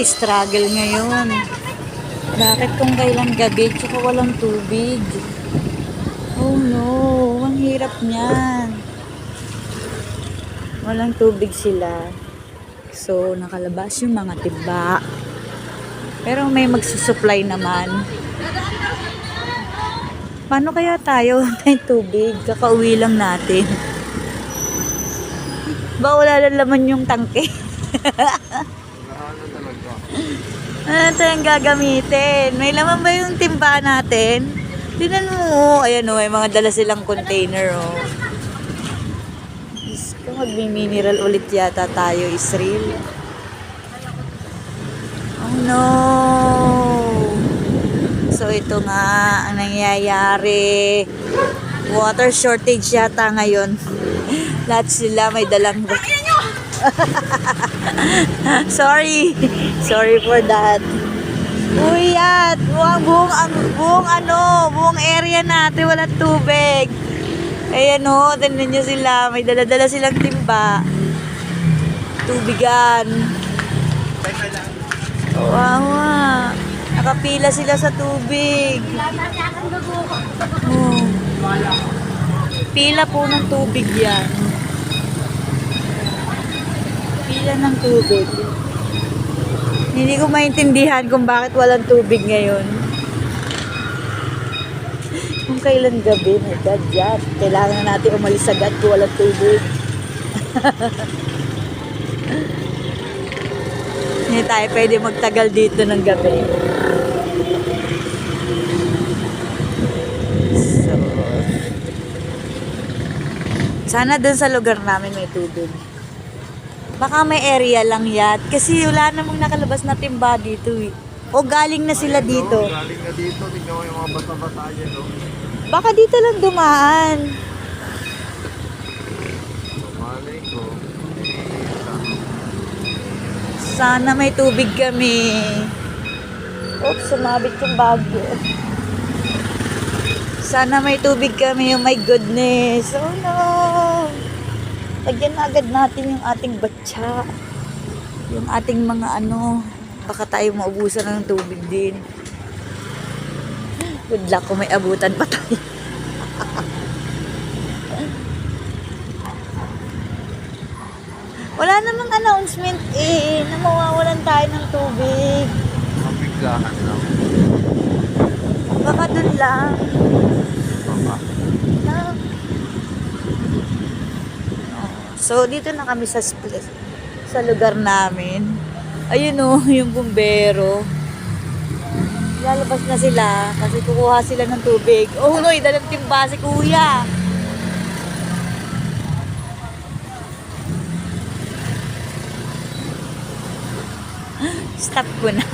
struggle ngayon. Bakit kung kailan gabi tsaka walang tubig? Oh no, ang hirap niyan. Walang tubig sila. So, nakalabas yung mga timba. Pero may magsusupply naman. Paano kaya tayo tayong tubig? Kakauwi lang natin. Ba wala lang laman yung tangke? Ano tayong gagamitin? May laman ba yung timba natin? Tingnan mo. Ayan o, may mga dala silang container o. Kung magmi-mineral ulit yata tayo, Israel. Oh no! So ito nga ang nangyayari. Water shortage yata ngayon. Lahat sila may dalang... Sorry. Sorry for that. Uy, at buong area natin wala tubig. Ayan o, tingnan nyo sila. May dala-dala silang timba. Tubigan. Wawa. Nakapila sila sa tubig. Oh. Pila po ng tubig yan. Pila ng tubig. Hindi ko maintindihan kung bakit walang tubig ngayon. Kung kailan gabi, my God, yan. Kailangan na natin umalis agad kung walang tubig. Hindi tayo pwede magtagal dito ng gabi. So, sana dun sa lugar namin may tubig. Baka may area lang yan. Kasi wala namang nakalabas na timba dito eh. O galing na sila dito. Galing na dito. Tingnan mo yung mga basa-basa yan. No? Baka dito lang dumaan. Malay ko. Sana may tubig kami. Oops, sumabit yung bagyo. Sana may tubig kami. Oh my goodness. Oh no. Lagyan na agad natin yung ating batsa. Yung ating mga ano. Baka tayo maubusan ng tubig din. Good luck kung may abutan pa tayo. Wala namang announcement eh. Na mawawalan tayo ng tubig. Mabiglahan lang. Baka dun lang. Baka. So, dito na kami sa lugar namin. Ayun o, yung bumbero. Lalabas na sila kasi kukuha sila ng tubig. Oh no, dalang timba si kuya. Stop ko na.